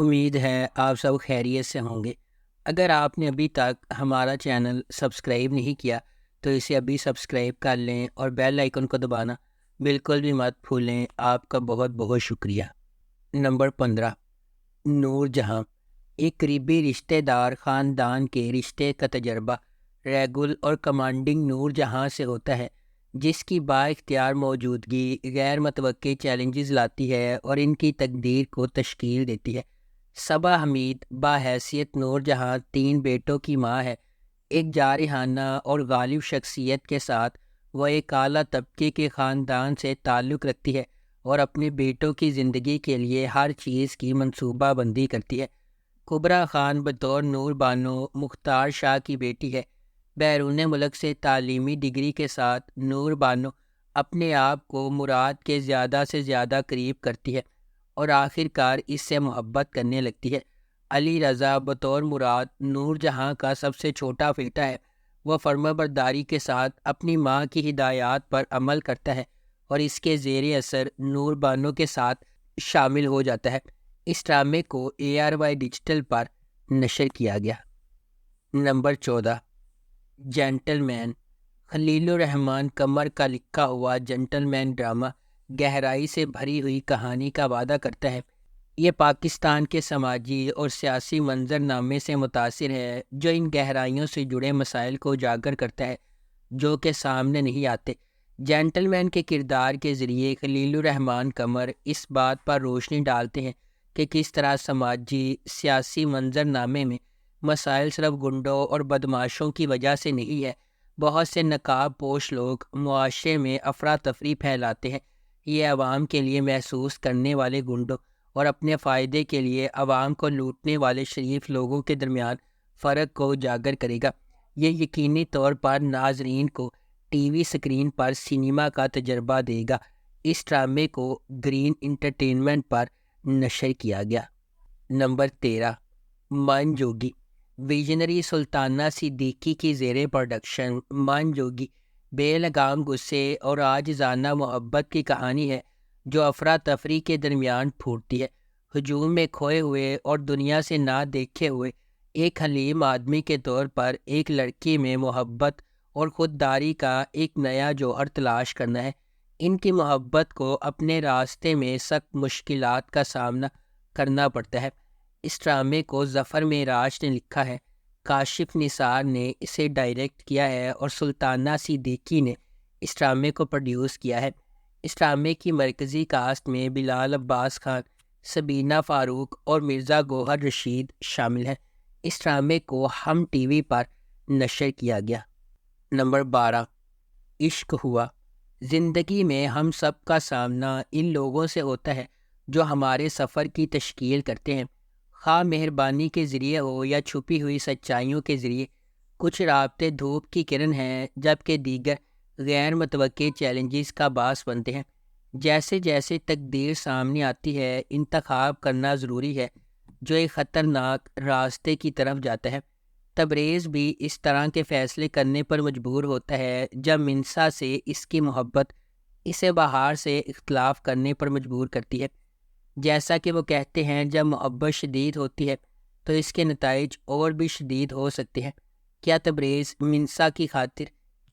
امید ہے آپ سب خیریت سے ہوں گے۔ اگر آپ نے ابھی تک ہمارا چینل سبسکرائب نہیں کیا تو اسے ابھی سبسکرائب کر لیں اور بیل آئیکن کو دبانا بالکل بھی مت بھولیں۔ آپ کا بہت بہت شکریہ۔ نمبر 15، نور جہاں۔ ایک قریبی رشتہ دار خاندان کے رشتے کا تجربہ ریگول اور کمانڈنگ نور جہاں سے ہوتا ہے، جس کی با اختیار موجودگی غیر متوقع چیلنجز لاتی ہے اور ان کی تقدیر کو تشکیل دیتی ہے۔ صبا حمید بحیثیت نور جہاں 3 بیٹوں کی ماں ہے۔ ایک جارحانہ اور غالب شخصیت کے ساتھ وہ ایک اعلیٰ طبقے کے خاندان سے تعلق رکھتی ہے اور اپنے بیٹوں کی زندگی کے لیے ہر چیز کی منصوبہ بندی کرتی ہے۔ کبریٰ خان بطور نور بانو مختار شاہ کی بیٹی ہے۔ بیرون ملک سے تعلیمی ڈگری کے ساتھ نور بانو اپنے آپ کو مراد کے زیادہ سے زیادہ قریب کرتی ہے اور آخر کار اس سے محبت کرنے لگتی ہے۔ علی رضا بطور مراد نور جہاں کا سب سے چھوٹا بیٹا ہے۔ وہ فرمانبرداری کے ساتھ اپنی ماں کی ہدایات پر عمل کرتا ہے اور اس کے زیر اثر نور بانو کے ساتھ شامل ہو جاتا ہے۔ اس ڈرامے کو ARY ڈیجیٹل پر نشر کیا گیا۔ نمبر 14، جینٹل مین۔ خلیل الرحمن قمر کا لکھا ہوا جینٹل مین ڈرامہ گہرائی سے بھری ہوئی کہانی کا وعدہ کرتا ہے۔ یہ پاکستان کے سماجی اور سیاسی منظرنامے سے متاثر ہے جو ان گہرائیوں سے جڑے مسائل کو اجاگر کرتا ہے جو کہ سامنے نہیں آتے۔ جینٹل مین کے کردار کے ذریعے خلیل الرحمن قمر اس بات پر روشنی ڈالتے ہیں کہ کس طرح سماجی سیاسی منظرنامے میں مسائل صرف گنڈوں اور بدماشوں کی وجہ سے نہیں ہے۔ بہت سے نقاب پوش لوگ معاشرے میں افراتفری پھیلاتے ہیں۔ یہ عوام کے لیے محسوس کرنے والے گنڈوں اور اپنے فائدے کے لیے عوام کو لوٹنے والے شریف لوگوں کے درمیان فرق کو اجاگر کرے گا۔ یہ یقینی طور پر ناظرین کو ٹی وی سکرین پر سینما کا تجربہ دے گا۔ اس ڈرامے کو گرین انٹرٹینمنٹ پر نشر کیا گیا۔ نمبر 13، من جوگی۔ ویژنری سلطانہ صدیقی کی زیر پروڈکشن من جوگی بے لگام غصے اور عاجزانہ محبت کی کہانی ہے جو افراتفری کے درمیان پھوٹتی ہے۔ ہجوم میں کھوئے ہوئے اور دنیا سے نہ دیکھے ہوئے ایک حلیم آدمی کے طور پر ایک لڑکی میں محبت اور خودداری کا ایک نیا جوہر تلاش کرنا ہے۔ ان کی محبت کو اپنے راستے میں سخت مشکلات کا سامنا کرنا پڑتا ہے۔ اس ڈرامے کو ظفر معراج نے لکھا ہے، کاشف نثار نے اسے ڈائریکٹ کیا ہے اور سلطانہ صدیقی نے اس ڈرامے کو پروڈیوس کیا ہے۔ اس ڈرامے کی مرکزی کاسٹ میں بلال عباس خان، سبینہ فاروق اور مرزا گوہر رشید شامل ہیں۔ اس ڈرامے کو ہم ٹی وی پر نشر کیا گیا۔ نمبر 12، عشق ہوا۔ زندگی میں ہم سب کا سامنا ان لوگوں سے ہوتا ہے جو ہمارے سفر کی تشکیل کرتے ہیں، خواہ مہربانی کے ذریعے ہو یا چھپی ہوئی سچائیوں کے ذریعے۔ کچھ رابطے دھوپ کی کرن ہیں جبکہ دیگر غیر متوقع چیلنجز کا باعث بنتے ہیں۔ جیسے جیسے تقدیر سامنے آتی ہے انتخاب کرنا ضروری ہے جو ایک خطرناک راستے کی طرف جاتا ہے۔ تبریز بھی اس طرح کے فیصلے کرنے پر مجبور ہوتا ہے جب منسا سے اس کی محبت اسے بہار سے اختلاف کرنے پر مجبور کرتی ہے۔ جیسا کہ وہ کہتے ہیں جب محبت شدید ہوتی ہے تو اس کے نتائج اور بھی شدید ہو سکتے ہیں۔ کیا تبریز منسا کی خاطر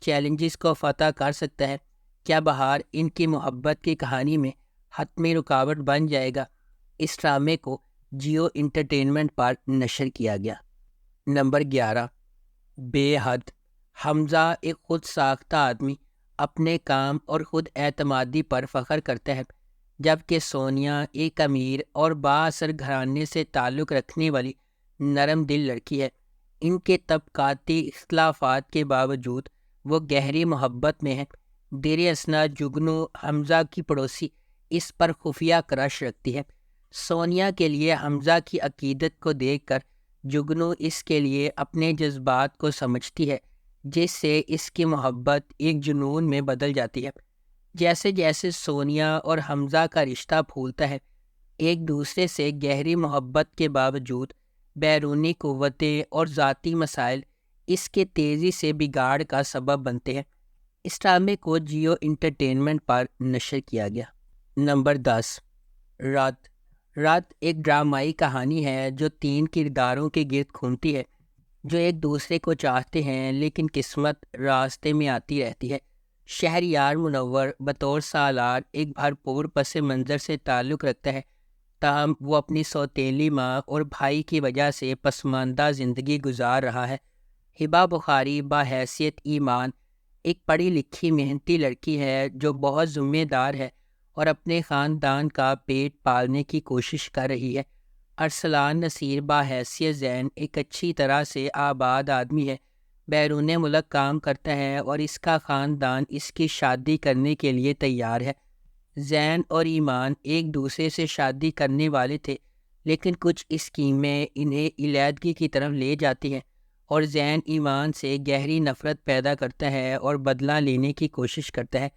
چیلنجز کو فتح کر سکتا ہے؟ کیا بہار ان کی محبت کی کہانی میں حتمی رکاوٹ بن جائے گا؟ اس ڈرامے کو جیو انٹرٹینمنٹ پر نشر کیا گیا۔ نمبر 11، بے حد۔ حمزہ ایک خود ساختہ آدمی اپنے کام اور خود اعتمادی پر فخر کرتا ہے، جبکہ سونیا ایک امیر اور بااثر گھرانے سے تعلق رکھنے والی نرم دل لڑکی ہے۔ ان کے طبقاتی اختلافات کے باوجود وہ گہری محبت میں ہیں۔ دیر اثنا جگنو حمزہ کی پڑوسی اس پر خفیہ کرش رکھتی ہے۔ سونیا کے لیے حمزہ کی عقیدت کو دیکھ کر جگنو اس کے لیے اپنے جذبات کو سمجھتی ہے، جس سے اس کی محبت ایک جنون میں بدل جاتی ہے۔ جیسے جیسے سونیا اور حمزہ کا رشتہ پھولتا ہے، ایک دوسرے سے گہری محبت کے باوجود بیرونی قوتیں اور ذاتی مسائل اس کے تیزی سے بگاڑ کا سبب بنتے ہیں۔ اس ڈرامے کو جیو انٹرٹینمنٹ پر نشر کیا گیا۔ نمبر 10، رات۔ رات ایک ڈرامائی کہانی ہے جو 3 کرداروں کے گرد گھومتی ہے جو ایک دوسرے کو چاہتے ہیں لیکن قسمت راستے میں آتی رہتی ہے۔ شہریار منور بطور سالار ایک بھرپور پس منظر سے تعلق رکھتا ہے، تاہم وہ اپنی سوتیلی ماں اور بھائی کی وجہ سے پسماندہ زندگی گزار رہا ہے۔ ہبا بخاری بحیثیت ایمان ایک پڑھی لکھی محنتی لڑکی ہے جو بہت ذمہ دار ہے اور اپنے خاندان کا پیٹ پالنے کی کوشش کر رہی ہے۔ ارسلان نصیر بحیثیت زین ایک اچھی طرح سے آباد آدمی ہے، بیرون ملک کام کرتا ہے اور اس کا خاندان اس کی شادی کرنے کے لیے تیار ہے۔ زین اور ایمان ایک دوسرے سے شادی کرنے والے تھے، لیکن کچھ اسکیمیں انہیں علیحدگی کی طرف لے جاتی ہیں اور زین ایمان سے گہری نفرت پیدا کرتا ہے اور بدلہ لینے کی کوشش کرتا ہے۔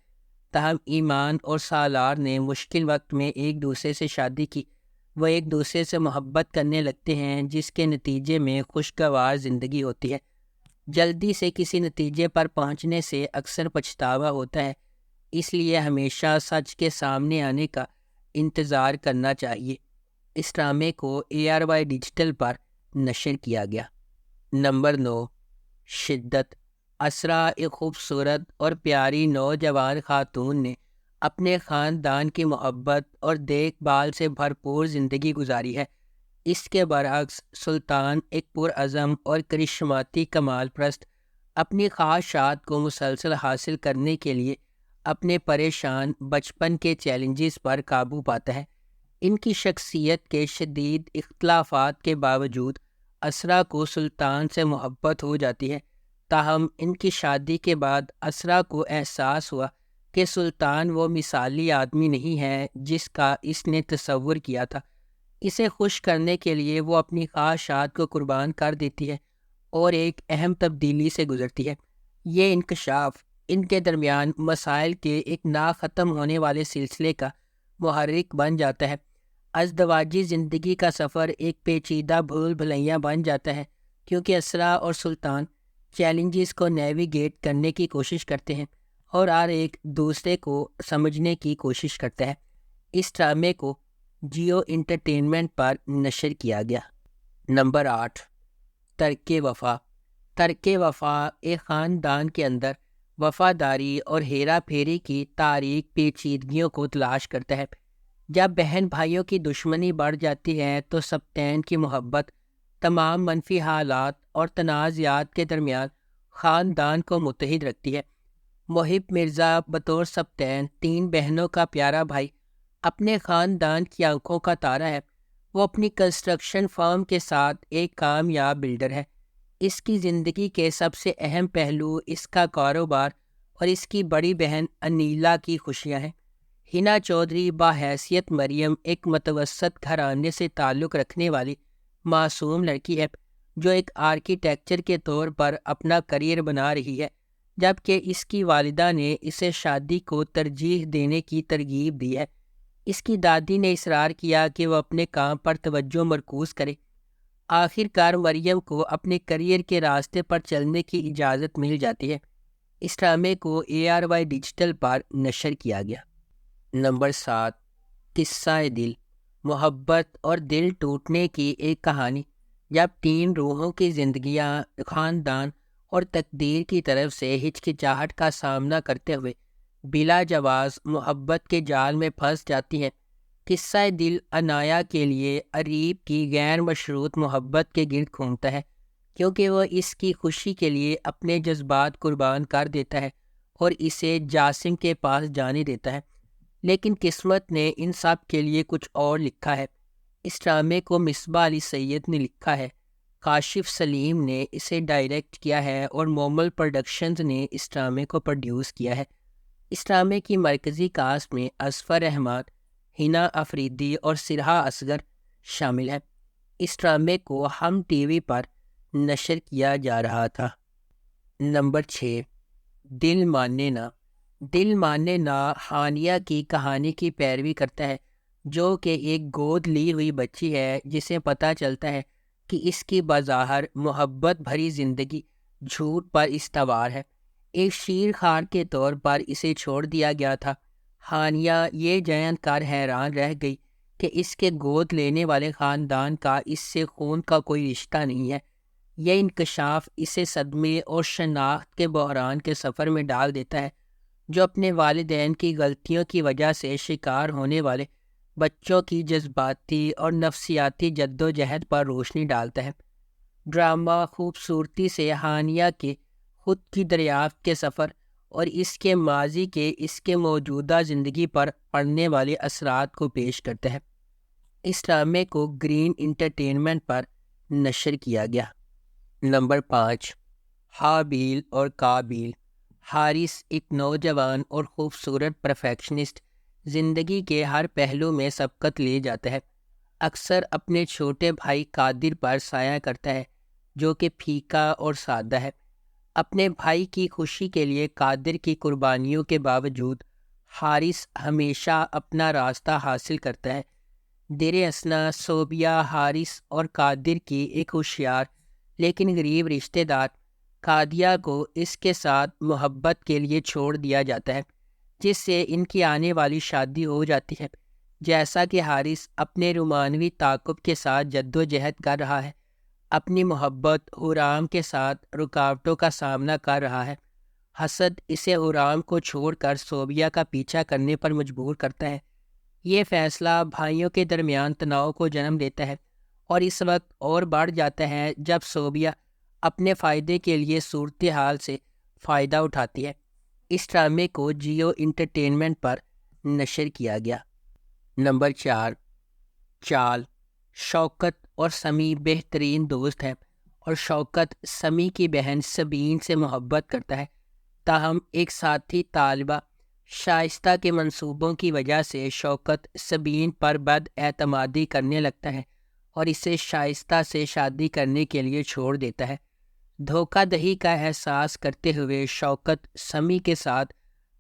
تاہم ایمان اور سالار نے مشکل وقت میں ایک دوسرے سے شادی کی۔ وہ ایک دوسرے سے محبت کرنے لگتے ہیں جس کے نتیجے میں خوشگوار زندگی ہوتی ہے۔ جلدی سے کسی نتیجے پر پہنچنے سے اکثر پچھتاوا ہوتا ہے، اس لیے ہمیشہ سچ کے سامنے آنے کا انتظار کرنا چاہیے۔ اس ڈرامے کو ARY ڈیجیٹل پر نشر کیا گیا۔ نمبر 9، شدت۔ اسرا ایک خوبصورت اور پیاری نوجوان خاتون نے اپنے خاندان کی محبت اور دیکھ بھال سے بھرپور زندگی گزاری ہے۔ اس کے برعکس سلطان ایک پرعزم اور کرشماتی کمال پرست اپنی خواہشات کو مسلسل حاصل کرنے کے لیے اپنے پریشان بچپن کے چیلنجز پر قابو پاتا ہے۔ ان کی شخصیت کے شدید اختلافات کے باوجود اسرا کو سلطان سے محبت ہو جاتی ہے، تاہم ان کی شادی کے بعد اسرا کو احساس ہوا کہ سلطان وہ مثالی آدمی نہیں ہے جس کا اس نے تصور کیا تھا۔ اسے خوش کرنے کے لیے وہ اپنی خواہشات کو قربان کر دیتی ہے اور ایک اہم تبدیلی سے گزرتی ہے۔ یہ انکشاف ان کے درمیان مسائل کے ایک نا ختم ہونے والے سلسلے کا محرک بن جاتا ہے۔ ازدواجی زندگی کا سفر ایک پیچیدہ بھول بھلیاں بن جاتا ہے کیونکہ اسرا اور سلطان چیلنجز کو نیویگیٹ کرنے کی کوشش کرتے ہیں اور ہر ایک دوسرے کو سمجھنے کی کوشش کرتا ہے۔ اس ڈرامے کو جیو انٹرٹینمنٹ پر نشر کیا گیا۔ نمبر 8، ترک وفا۔ ترک وفا ایک خاندان کے اندر وفاداری اور ہیرا پھیری کی تاریک پیچیدگیوں کو تلاش کرتا ہے۔ جب بہن بھائیوں کی دشمنی بڑھ جاتی ہے تو سبطین کی محبت تمام منفی حالات اور تنازعات کے درمیان خاندان کو متحد رکھتی ہے۔ محب مرزا بطور سبطین 3 بہنوں کا پیارا بھائی اپنے خاندان کی آنکھوں کا تارا ہے۔ وہ اپنی کنسٹرکشن فرم کے ساتھ ایک کامیاب بلڈر ہے۔ اس کی زندگی کے سب سے اہم پہلو اس کا کاروبار اور اس کی بڑی بہن انیلا کی خوشیاں ہیں۔ ہنا چودھری بحیثیت مریم ایک متوسط گھرانے سے تعلق رکھنے والی معصوم لڑکی ہے جو ایک آرکیٹیکچر کے طور پر اپنا کریئر بنا رہی ہے، جبکہ اس کی والدہ نے اسے شادی کو ترجیح دینے کی ترغیب دی ہے۔ اس کی دادی نے اصرار کیا کہ وہ اپنے کام پر توجہ مرکوز کرے۔ آخر کار مریم کو اپنے کریئر کے راستے پر چلنے کی اجازت مل جاتی ہے۔ اس ڈرامے کو ARY ڈیجیٹل پر نشر کیا گیا۔ نمبر 7، قصہ دل۔ محبت اور دل ٹوٹنے کی ایک کہانی جب 3 روحوں کی زندگیاں خاندان اور تقدیر کی طرف سے ہچکچاہٹ کا سامنا کرتے ہوئے بلا جواز محبت کے جال میں پھنس جاتی ہیں۔ قصہ دل انایا کے لیے اریب کی غیر مشروط محبت کے گرد گھومتا ہے کیونکہ وہ اس کی خوشی کے لیے اپنے جذبات قربان کر دیتا ہے اور اسے جاسم کے پاس جانے دیتا ہے، لیکن قسمت نے ان سب کے لیے کچھ اور لکھا ہے۔ اس ڈرامے کو مصباح علی سید نے لکھا ہے، کاشف سلیم نے اسے ڈائریکٹ کیا ہے اور مومل پروڈکشنز نے اس ڈرامے کو پروڈیوس کیا ہے۔ اس ڈرامے کی مرکزی کاسٹ میں اظفر احمد، ہنا افریدی اور سرہا اصغر شامل ہیں۔ اس ڈرامے کو ہم ٹی وی پر نشر کیا جا رہا تھا۔ نمبر 6، دل مانے نہ۔ دل مانے نہ ہانیہ کی کہانی کی پیروی کرتا ہے جو کہ ایک گود لی ہوئی بچی ہے جسے پتہ چلتا ہے کہ اس کی بظاہر محبت بھری زندگی جھوٹ پر استوار ہے۔ ایک شیر خوار کے طور پر اسے چھوڑ دیا گیا تھا۔ ہانیہ یہ جان کر حیران رہ گئی کہ اس کے گود لینے والے خاندان کا اس سے خون کا کوئی رشتہ نہیں ہے۔ یہ انکشاف اسے صدمے اور شناخت کے بحران کے سفر میں ڈال دیتا ہے، جو اپنے والدین کی غلطیوں کی وجہ سے شکار ہونے والے بچوں کی جذباتی اور نفسیاتی جد و جہد پر روشنی ڈالتا ہے۔ ڈرامہ خوبصورتی سے ہانیہ کے خود کی دریافت کے سفر اور اس کے ماضی کے اس کے موجودہ زندگی پر پڑنے والے اثرات کو پیش کرتا ہے۔ اس ڈرامے کو گرین انٹرٹینمنٹ پر نشر کیا گیا۔ نمبر 5، ہابیل اور قابیل۔ حارث ایک نوجوان اور خوبصورت پرفیکشنسٹ زندگی کے ہر پہلو میں سبقت لے جاتا ہے۔ اکثر اپنے چھوٹے بھائی قادر پر سایہ کرتا ہے، جو کہ پھیکا اور سادہ ہے۔ اپنے بھائی کی خوشی کے لیے قادر کی قربانیوں کے باوجود حارث ہمیشہ اپنا راستہ حاصل کرتا ہے۔ در اثنا صوبیہ حارث اور قادر کی ایک ہوشیار لیکن غریب رشتہ دار قادیہ کو اس کے ساتھ محبت کے لیے چھوڑ دیا جاتا ہے، جس سے ان کی آنے والی شادی ہو جاتی ہے۔ جیسا کہ حارث اپنے رومانوی تعاقب کے ساتھ جد و جہد کر رہا ہے، اپنی محبت حرام کے ساتھ رکاوٹوں کا سامنا کر رہا ہے۔ حسد اسے حرام کو چھوڑ کر صوبیہ کا پیچھا کرنے پر مجبور کرتا ہے۔ یہ فیصلہ بھائیوں کے درمیان تناؤ کو جنم دیتا ہے، اور اس وقت اور بڑھ جاتا ہے جب صوبیہ اپنے فائدے کے لیے صورتحال سے فائدہ اٹھاتی ہے۔ اس ڈرامے کو جیو انٹرٹینمنٹ پر نشر کیا گیا۔ نمبر 4، چال۔ شوکت اور سمیع بہترین دوست ہیں، اور شوکت سمیع کی بہن سبین سے محبت کرتا ہے، تاہم ایک ساتھی طالبہ شائستہ کے منصوبوں کی وجہ سے شوکت سبین پر بد اعتمادی کرنے لگتا ہے اور اسے شائستہ سے شادی کرنے کے لیے چھوڑ دیتا ہے۔ دھوکہ دہی کا احساس کرتے ہوئے شوکت سمیع کے ساتھ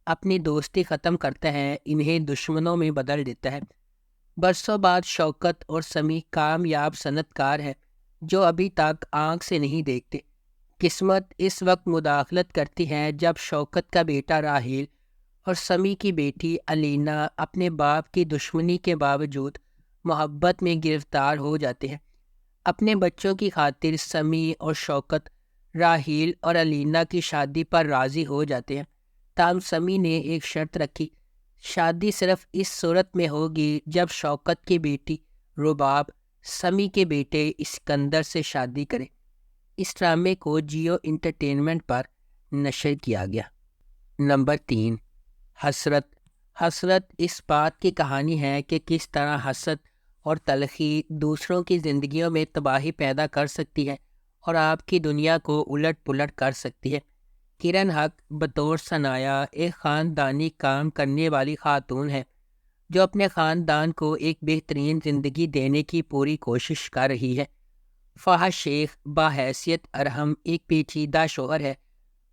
اپنی دوستی ختم کرتا ہے، انہیں دشمنوں میں بدل دیتا ہے۔ برسوں بعد شوکت اور سمیع کامیاب صنعت کار ہیں جو ابھی تک آنکھ سے نہیں دیکھتے۔ قسمت اس وقت مداخلت کرتی ہے جب شوکت کا بیٹا راحیل اور سمیع کی بیٹی علینا اپنے باپ کی دشمنی کے باوجود محبت میں گرفتار ہو جاتے ہیں۔ اپنے بچوں کی خاطر سمیع اور شوکت راحیل اور علینا کی شادی پر راضی ہو جاتے ہیں، تاہم سمیع نے ایک شرط رکھی، شادی صرف اس صورت میں ہوگی جب شوکت کی بیٹی رباب سمیع کے بیٹے اسکندر سے شادی کرے۔ اس ڈرامے کو جیو انٹرٹینمنٹ پر نشر کیا گیا۔ نمبر 3، حسرت۔ حسرت اس بات کی کہانی ہے کہ کس طرح حسد اور تلخی دوسروں کی زندگیوں میں تباہی پیدا کر سکتی ہے اور آپ کی دنیا کو الٹ پلٹ کر سکتی ہے۔ کرن حق بطور ثنایا ایک خاندانی کام کرنے والی خاتون ہے جو اپنے خاندان کو ایک بہترین زندگی دینے کی پوری کوشش کر رہی ہے۔ فہد شیخ بحیثیت ارحم ایک پیچیدہ شوہر ہے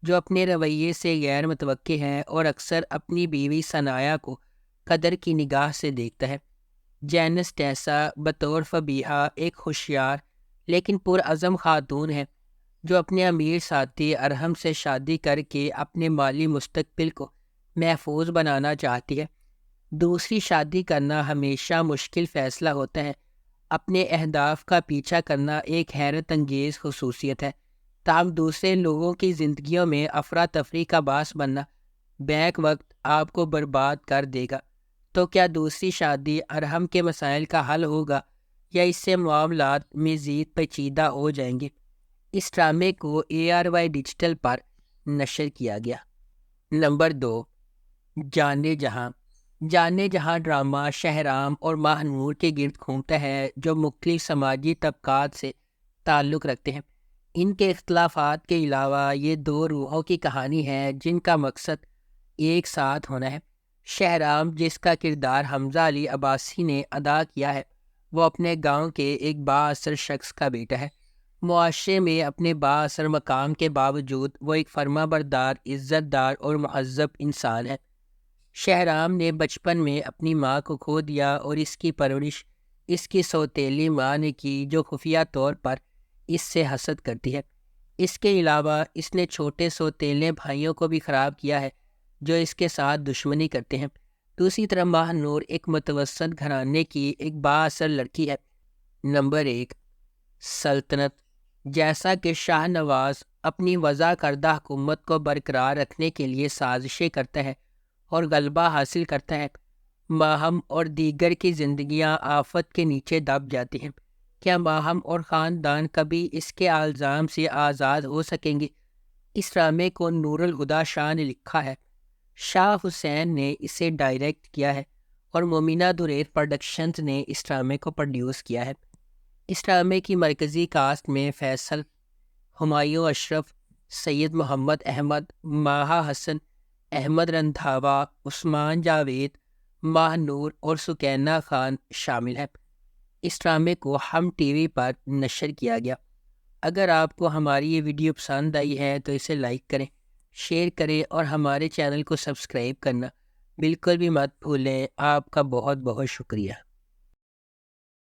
جو اپنے رویے سے غیر متوقع ہے اور اکثر اپنی بیوی ثنایا کو قدر کی نگاہ سے دیکھتا ہے۔ جینس ٹیسا بطور فبیہا ایک ہوشیار لیکن پرعزم خاتون ہے جو اپنے امیر ساتھی ارحم سے شادی کر کے اپنے مالی مستقبل کو محفوظ بنانا چاہتی ہے۔ دوسری شادی کرنا ہمیشہ مشکل فیصلہ ہوتا ہے۔ اپنے اہداف کا پیچھا کرنا ایک حیرت انگیز خصوصیت ہے، تاہم دوسرے لوگوں کی زندگیوں میں افراتفری کا باعث بننا بیک وقت آپ کو برباد کر دے گا۔ تو کیا دوسری شادی ارحم کے مسائل کا حل ہوگا یا اس سے معاملات مزید پیچیدہ ہو جائیں گے؟ اس ڈرامے کو ARY ڈیجیٹل پر نشر کیا گیا۔ نمبر 2، جانے جہاں۔ جانے جہاں ڈرامہ شہرام اور ماہ نور کے گرد گھومتا ہے جو مختلف سماجی طبقات سے تعلق رکھتے ہیں۔ ان کے اختلافات کے علاوہ یہ دو روحوں کی کہانی ہے جن کا مقصد ایک ساتھ ہونا ہے۔ شہرام، جس کا کردار حمزہ علی عباسی نے ادا کیا ہے، وہ اپنے گاؤں کے ایک بااثر شخص کا بیٹا ہے۔ معاشرے میں اپنے بااثر مقام کے باوجود وہ ایک فرما بردار، عزت دار اور مہذب انسان ہے۔ شہرام نے بچپن میں اپنی ماں کو کھو دیا اور اس کی پرورش اس کی سوتیلی ماں نے کی جو خفیہ طور پر اس سے حسد کرتی ہے۔ اس کے علاوہ اس نے چھوٹے سوتیلے بھائیوں کو بھی خراب کیا ہے جو اس کے ساتھ دشمنی کرتے ہیں۔ دوسری طرف ماہ نور ایک متوسط گھرانے کی ایک بااثر لڑکی ہے۔ نمبر 1، سلطنت۔ جیسا کہ شاہ نواز اپنی وضع کردہ حکومت کو برقرار رکھنے کے لیے سازشیں کرتا ہے اور غلبہ حاصل کرتا ہے، ماہم اور دیگر کی زندگیاں آفت کے نیچے دب جاتی ہیں۔ کیا ماہم اور خاندان کبھی اس کے الزام سے آزاد ہو سکیں گے؟ اس ڈرامے کو نور الہدیٰ شاہ نے لکھا ہے، شاہ حسین نے اسے ڈائریکٹ کیا ہے اور مومنہ دھریر پروڈکشنز نے اس ڈرامے کو پروڈیوس کیا ہے۔ اس ڈرامے کی مرکزی کاسٹ میں فیصل، ہمایوں اشرف، سید محمد احمد، ماہا حسن، احمد رندھاوا، عثمان جاوید، ماہ نور اور سکینہ خان شامل ہیں۔ اس ڈرامے کو ہم ٹی وی پر نشر کیا گیا۔ اگر آپ کو ہماری یہ ویڈیو پسند آئی ہے تو اسے لائک کریں، شیئر کریں اور ہمارے چینل کو سبسکرائب کرنا بالکل بھی مت بھولیں۔ آپ کا بہت بہت شکریہ۔